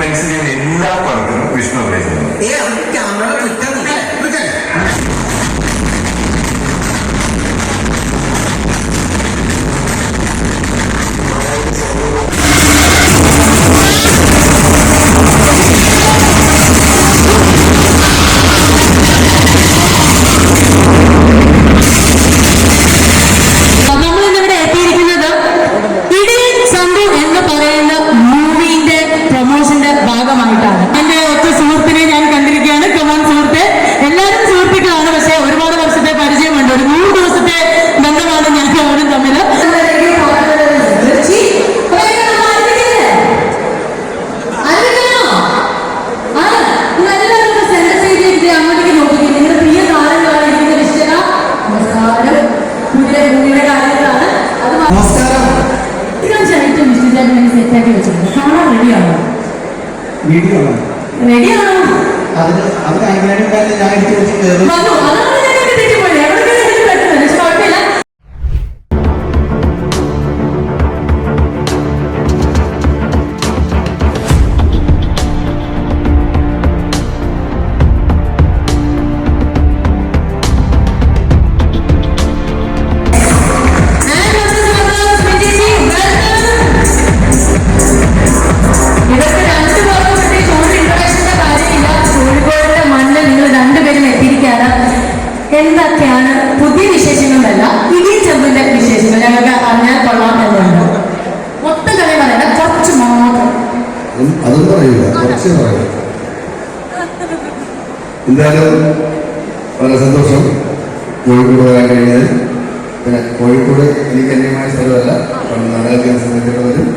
Mention ചെയ്യുന്ന എല്ലാ പടത്തിനും വിഷ്ണു അഭിനയിച്ചിട്ടുണ്ട്. എന്തൊക്കെയാണ് പുതിയ വിശേഷങ്ങളല്ല ഇടിയും ചെമ്പിന്റെ വിശേഷങ്ങൾ ഞങ്ങൾക്ക് അറിഞ്ഞാൽ കൊള്ളാം എന്നുണ്ട്. മൊത്തം കളി പറയണ്ട, കുറച്ച് മാത്രം. അതും പറയില്ല, കുറച്ച് പറയില്ല. എന്തായാലും വളരെ സന്തോഷം കോഴിക്കോട് വരാൻ കഴിഞ്ഞാൽ. പിന്നെ കോഴിക്കോട് എനിക്ക് അന്യമായ സ്ഥലമല്ല, നാടക സംബന്ധിച്ചിട്ട് വരും.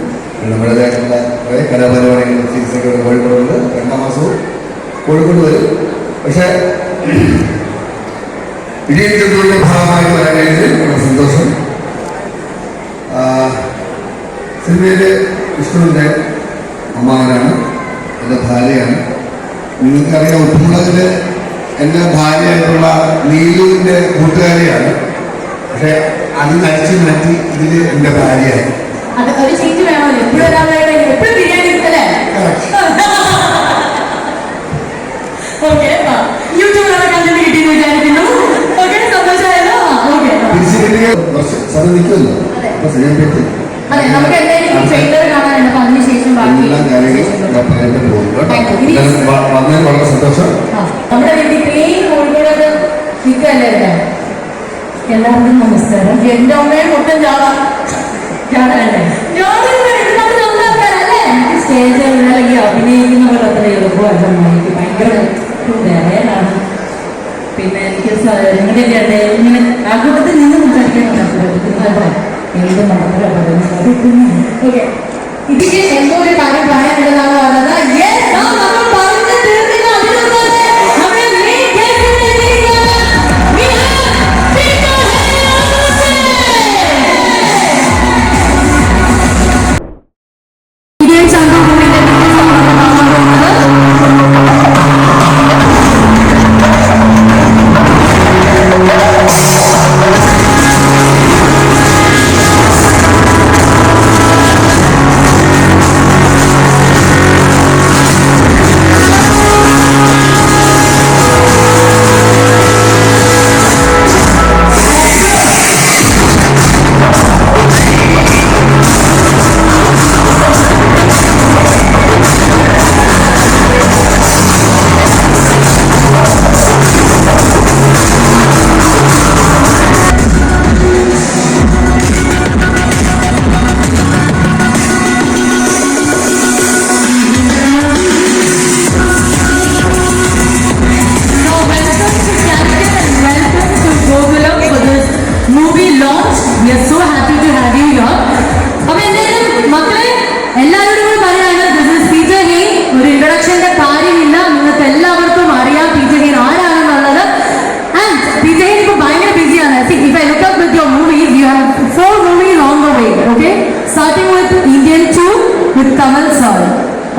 നമ്മുടേതായിട്ടുള്ള കുറേ കലാപരിപാടികൾ ചികിത്സയ്ക്ക് കോഴിക്കോടുണ്ട്. 2ാം മാസവും കോഴിക്കോട് വരും. പക്ഷേ ഇടിയും ചെമ്പിന്റെ ഭാഗമായി വരാൻ കഴിഞ്ഞതിൽ വളരെ സന്തോഷം. സിനിമയിലെ വിഷ്ണുവിൻ്റെ അമ്മാവനാണ്, എൻ്റെ ഭാര്യയാണ്. നിങ്ങൾക്കറിയാം, ഉപ്പുമുളകില് എൻ്റെ ഭാര്യയായിട്ടുള്ള നീലുവിൻ്റെ കൂട്ടുകാരിയാണ്. പക്ഷെ അത് നടിച്ചു മാറ്റി ഇതില് എൻ്റെ ഭാര്യയായി. സാറ് നിൽക്കുമല്ലോ, അപ്പൊ സിനിമ പറ്റി എല്ലാ കാര്യങ്ങളും വന്നതിന് വളരെ സന്തോഷം. എല്ലാവർക്കും നമസ്കാരം. എന്റെ അമ്മയെ മൊത്തം സ്റ്റേജ് അല്ലെങ്കിൽ അഭിനയിക്കുന്നവർ അത്ര എളുപ്പമല്ല. എനിക്ക് ഭയങ്കര വേദനയാണ്. പിന്നെ എനിക്ക് നിങ്ങളുടെ ഇങ്ങനെ ആഘോഷത്തിൽ നിന്ന് സംസാരിക്കാൻ എന്ത് മാത്രം. ഓക്കെ, ഇതിന് എന്തോ ഒരു കാര്യം പറയാനുള്ളതാണ് പറഞ്ഞത്.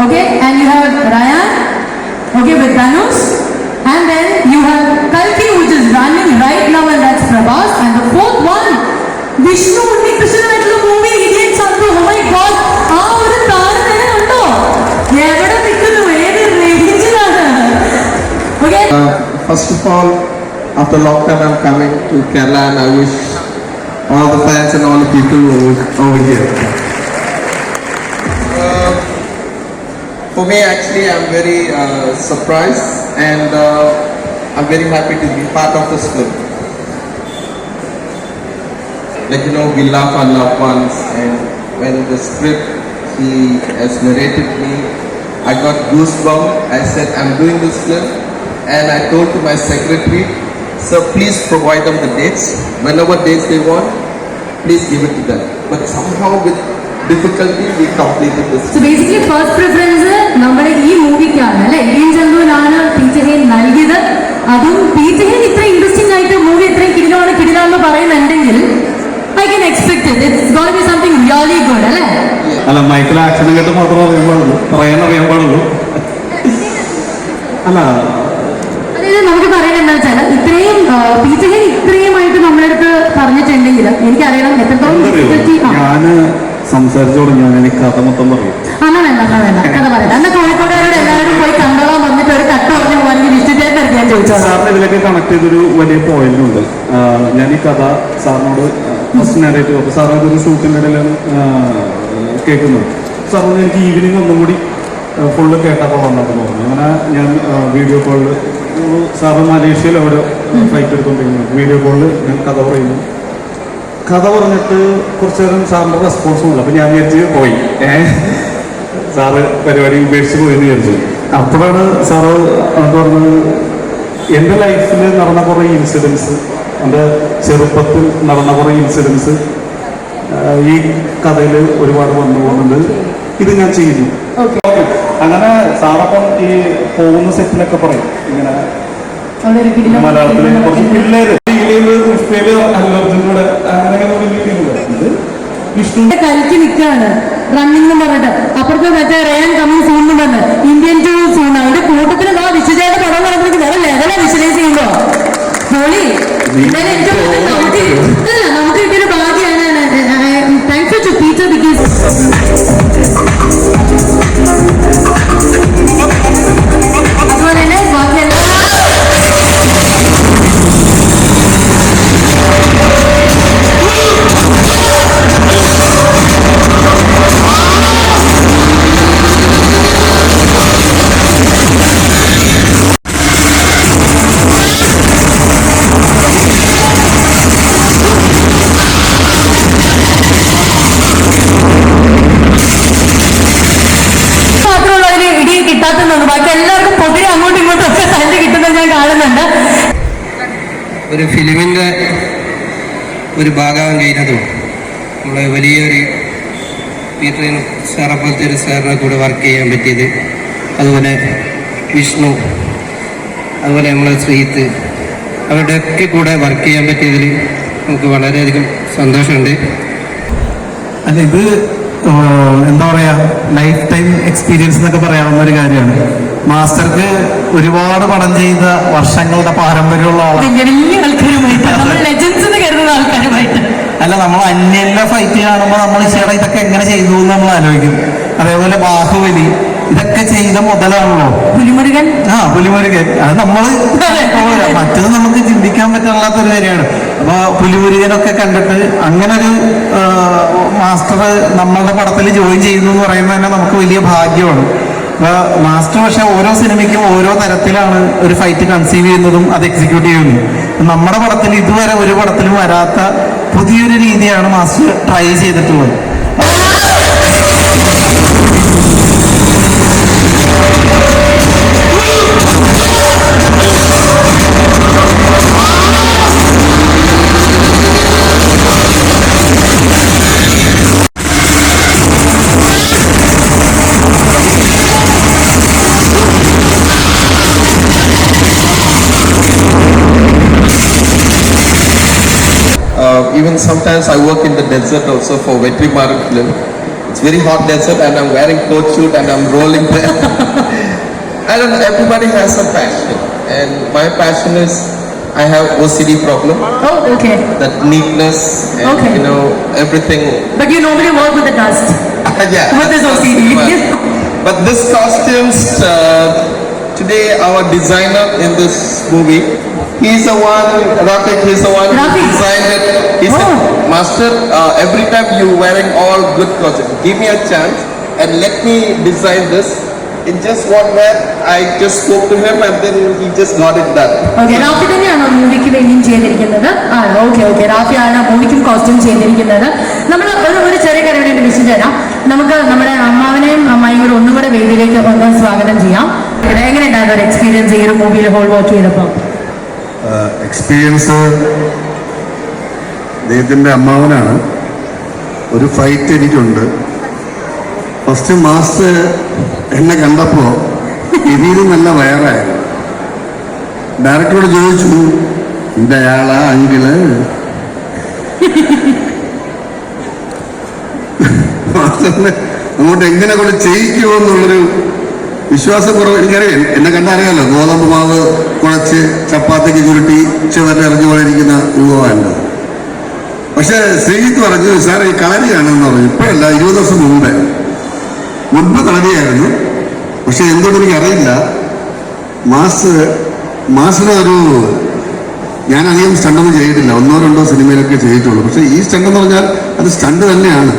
Okay, and you have Ryan, okay, with Dhanush, and then you have Kalki, which is running right now, and that's Prabhas, and the 4th one, Vishnu Unnikrishnan movie, Idiot Sandhu. Oh my God, first of all, after long time I'm coming to Kerala and I wish all the fans and all the people over here. For me, actually, I'm very surprised and I'm very happy to be part of this film. Like, you know, we love our loved ones, and when the script he has narrated me, I got goosebumps. I said, I'm doing this film, and I told to my secretary, sir, please provide them the dates. Whenever dates they want, please give it to them. But somehow with difficulty, we completed this. So basically, first preference നമ്മുടെ ഈ മൂവിക്കാണ് അല്ലെ. Indian ചന്തുവിനാണ് Peter Hein നൽകിയത്. അതും Peter Hein ഇത്ര interesting ആയിട്ട് movie ഇത്രയും കിടിലാന്ന് പറയുന്നുണ്ടെങ്കിൽ I can expect it. It's going to be something really good, അല്ലേ? അല്ല, മൈക്കിൾ ആക്ഷൻ കേട്ട് മാത്രം പറയാൻ പാടുള്ളൂ. അല്ല, അതായത് നമുക്ക് പറയാൻ എന്താ വെച്ചാൽ ഇത്രയും പീറ്റർ ഹെയ്ൻ ഇത്രയുമായിട്ട് നമ്മുടെ അടുത്ത് പറഞ്ഞിട്ടുണ്ടെങ്കിൽ എനിക്കറിയണം എത്രത്തോളം ഞാന് സംസാരിച്ചു തുടങ്ങിയാൽ എനിക്ക് കഥ മൊത്തം പറയും. എന്നാ വേണ്ട കഥ പറയട്ടെ. എന്നാ കോഴിക്കോടുകാരോട് എല്ലാവരും പോയി കണ്ടോളാൻ വന്നിട്ട് ഒരു കട്ട് പറഞ്ഞു പോകാൻ വിഷ്ണുചേട്ടൻ ഞാൻ ചോദിച്ചോ. സാറിന് ഇതിലേക്ക് കണക്ട് ചെയ്തൊരു വലിയ പോയിന്റ് ഉണ്ട്. ഞാൻ ഈ കഥ സാറിനോട് ഫസ്റ്റ് നാരേറ്റീവ് അപ്പോൾ സാറിന് ഇതൊരു ഷൂട്ടിൻ്റെ ഇടയിലാണ് കേൾക്കുന്നത്. സാറിന് എനിക്ക് ഈവനിങ് ഒന്നും കൂടി ഫുള്ള് കേട്ടപ്പോൾ വന്നിട്ട് പറഞ്ഞു. അങ്ങനെ ഞാൻ വീഡിയോ കോളിൽ സാറ് മലേഷ്യയിൽ അവിടെ ഫ്ലൈറ്റ് എടുത്തുകൊണ്ടിരിക്കുന്നു. വീഡിയോ കോളിൽ ഞാൻ കഥ പറയുന്നു. കഥ പറഞ്ഞിട്ട് കുറച്ച് നേരം സാറിൻ്റെ റെസ്പോൺസും ഇല്ല. അപ്പം ഞാൻ വിചാരിച്ച് പോയി സാറ് പരിപാടി ഉപേക്ഷിച്ച് പോയെന്ന് വിചാരിച്ചു. അപ്പോഴാണ് സാറ് പറഞ്ഞത് എൻ്റെ ലൈഫിൽ നടന്ന കുറേ ഇൻസിഡൻസ്, എൻ്റെ ചെറുപ്പത്തിൽ നടന്ന കുറേ ഇൻസിഡൻസ് ഈ കഥയിൽ ഒരുപാട് വന്നു പോകുന്നുണ്ട്. ഇത് ഞാൻ ചെയ്യുന്നു. അങ്ങനെ സാറപ്പം ഈ പോകുന്ന സെറ്റിലൊക്കെ പറയും ഇങ്ങനെ മലയാളത്തിലെ കുറച്ച് പിള്ളേര് അല്ലൂടെ അങ്ങനെ വിഷ്ണു കളിക്ക് നിൽക്കുകയാണ് റണ്ണിംഗ് എന്ന് പറഞ്ഞിട്ട്. അപ്പുറത്ത് മറ്റേ റയാൻ കമ്മിങ് സൂൺ എന്ന് പറഞ്ഞ് ഇന്ത്യൻ ടു സൂൺ. അതിന്റെ കൂട്ടത്തിൽ വിശുചേട്ട പടം നടന്നിട്ട് വേറെ ലെവലാ വിഷ്വലൈസ് ചെയ്യുമ്പോ പൊളി. നമുക്ക് കിട്ടിയൊരു ഭാഗ്യമാണ്. താങ്ക്സ് ടു പീറ്റർ ബിക്കോസ് അതുപോലെ തന്നെ ബാക്കി എല്ലാ ബാക്കി എല്ലാവർക്കും പൊതുവെ അങ്ങോട്ടും ഇങ്ങോട്ടും ഒക്കെ തല്ല് കിട്ടുന്നത് ഞാൻ കാണുന്നുണ്ട്. ഒരു ഫിലിമിൻ്റെ ഒരു ഭാഗമാകാൻ കഴിഞ്ഞതും നമ്മളെ വലിയൊരു പീറ്റർ സാറെ പോലത്തെ ഒരു സാറിനെ കൂടെ വർക്ക് ചെയ്യാൻ പറ്റിയത്, അതുപോലെ വിഷ്ണു, അതുപോലെ നമ്മളെ ശ്രീത്ത്, അവരുടെയൊക്കെ കൂടെ വർക്ക് ചെയ്യാൻ പറ്റിയതിൽ നമുക്ക് വളരെയധികം സന്തോഷമുണ്ട്. അല്ല, ഇത് എന്താ പറയാ, ലൈഫ് ടൈം എക്സ്പീരിയൻസ് എന്നൊക്കെ പറയാവുന്ന ഒരു കാര്യമാണ്. മാസ്റ്റർക്ക് ഒരുപാട് പടം ചെയ്ത വർഷങ്ങളുടെ പാരമ്പര്യമുള്ള ആളാണ്. അല്ല, നമ്മൾ അന്യല്ല ഫൈറ്റ് കാണുമ്പോൾ നമ്മൾ ചേട്ടാ ഇതൊക്കെ എങ്ങനെ ചെയ്തു എന്ന് നമ്മൾ ആലോചിക്കും. അതേപോലെ ബാഹുബലി ഇതൊക്കെ ചെയ്ത മുതലാണല്ലോ പുലിമുരുകൻ. പുലിമുരുകൻ അത് നമ്മള് മറ്റത് നമുക്ക് ചിന്തിക്കാൻ പറ്റാത്തൊരു കാര്യമാണ്. അപ്പൊ പുലിമുരുകനൊക്കെ കണ്ടിട്ട് അങ്ങനെ ഒരു മാസ്റ്റർ നമ്മളുടെ പടത്തിൽ ജോയിൻ ചെയ്യുന്നു എന്ന് പറയുന്നത് തന്നെ നമുക്ക് വലിയ ഭാഗ്യമാണ്. അപ്പൊ മാസ്റ്റർ പക്ഷെ ഓരോ സിനിമയ്ക്കും ഓരോ തരത്തിലാണ് ഒരു ഫൈറ്റ് കൺസീവ് ചെയ്യുന്നതും അത് എക്സിക്യൂട്ട് ചെയ്യുന്നതും. നമ്മുടെ പടത്തിൽ ഇതുവരെ ഒരു പടത്തിലും വരാത്ത പുതിയൊരു രീതിയാണ് മാസ്റ്റർ ട്രൈ ചെയ്തിട്ടുള്ളത്. Even sometimes I work in the desert also for Vetrimaran film. It's very hot desert and I'm wearing coat suit and I'm rolling there. I don't know, everybody has a passion and my passion is I have OCD problem. Oh, okay. That neatness and Okay. you know everything. But you normally work with the dust. Yeah. With this OCD. But this costumes today our designer in this movie. He's the one, Rafiq, he's the one who Rafiq. designed it. He said, Oh. Master, every time you wearing all good clothes, give me a chance and let me design this. In just one wear, I just spoke to him and then he just got it done. Okay Rafi തന്നെയാണോ മൂവിക്ക് വേണ്ടിയും ചെയ്തിരിക്കുന്നത്? Okay റാഫിയാണ് മൂവിക്കും costume ചെയ്തിരിക്കുന്നത്. നമ്മൾ ഒരു ചെറിയ കാര്യം വേണ്ടി വിളിച്ചു തരാം. നമുക്ക് നമ്മുടെ അമ്മാവനെയും അമ്മായിയും കൂടെ ഒന്നും കൂടെ വേദിയിലേക്ക് ഒന്ന് സ്വാഗതം ചെയ്യാം. എങ്ങനെയുണ്ടായിരുന്നു ഒരു എക്സ്പീരിയൻസ് ഈ ഒരു മൂവിയിൽ ഹോൾ വർക്ക് ചെയ്തപ്പോൾ? എക്സ്പീരിയൻസ് അദ്ദേഹത്തിൻ്റെ അമ്മാവനാണ്. ഒരു ഫൈറ്റ് എനിക്കുണ്ട്. ഫസ്റ്റ് മാസ്റ്റർ എന്നെ കണ്ടപ്പോൾ ഇതിലും നല്ല വയറായിരുന്നു. ഡയറക്ടറോട് ചോദിച്ചു, എൻ്റെ അയാളാ അങ്കിള്? മാസ്റ്ററിന് അങ്ങോട്ട് എങ്ങനെ കൊണ്ട് ചെയ്യിക്കുമോ എന്നുള്ളൊരു വിശ്വാസക്കുറവ് എനിക്കറിയാം. എന്നെ കണ്ടറിയാമല്ലോ, ഗോതമ്പ് മാവ് കുഴച്ച് ചപ്പാത്തിക്ക് ചുരുട്ടി ചെറുതെ എറിഞ്ഞു പോയിരിക്കുന്ന രൂപമാണ്. പക്ഷെ ശ്രീജിത്ത് പറഞ്ഞു, സാർ ഈ കളരിയാണെന്ന് പറഞ്ഞു. ഇപ്പോഴല്ല, 20 ദിവസം മുൻപ് കളരിയായിരുന്നു. പക്ഷെ എന്തുകൊണ്ട് എനിക്കറിയില്ല, മാസ്റ്റർ ഒരു ഞാൻ അധികം സ്റ്റണ്ടൊന്നും ചെയ്തിട്ടില്ല, 1-2 സിനിമയിലൊക്കെ ചെയ്തിട്ടുള്ളൂ. പക്ഷെ ഈ സ്റ്റണ്ട് എന്ന് പറഞ്ഞാൽ അത് സ്റ്റണ്ട് തന്നെയാണ്.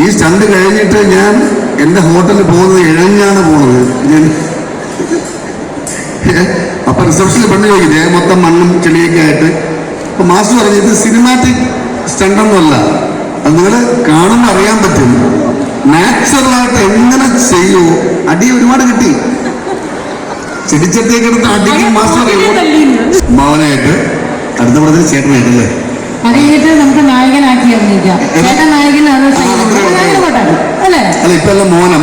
ഈ സ്റ്റണ്ട് കഴിഞ്ഞിട്ട് ഞാൻ എൻ്റെ ഹോട്ടലിൽ പോകുന്നത് ഇഴഞ്ഞാണ് പോകുന്നത്. അപ്പൊ റിസപ്ഷനിൽ പെണ്ണ് ചോദിക്കും, മൊത്തം മണ്ണും ചെളിയൊക്കെ ആയിട്ട്. അപ്പൊ മാസ്റ്റർ പറഞ്ഞു, ഇത് സിനിമാറ്റിക് സ്റ്റണ്ടൊന്നുമല്ല, അത് നിങ്ങൾ കാണുമ്പോൾ അറിയാൻ പറ്റും. നാച്ചുറലായിട്ട് എങ്ങനെ ചെയ്യൂ. അടി ഒരുപാട് കിട്ടി. ചെടിച്ചട്ടിയൊക്കെ എടുത്ത് അടിക്കും മാസ്റ്റർ ഭാവനായിട്ട്. അടുത്ത പടത്തിൽ ചേട്ടനായിട്ടല്ലേ? അത് കഴിഞ്ഞിട്ട് നമുക്ക് നായകനാക്കി അഭിനയിക്കാം. ചേട്ടൻ നായകനാണ് അല്ലേ? അല്ല, ഇപ്പൊ എല്ലാം മോന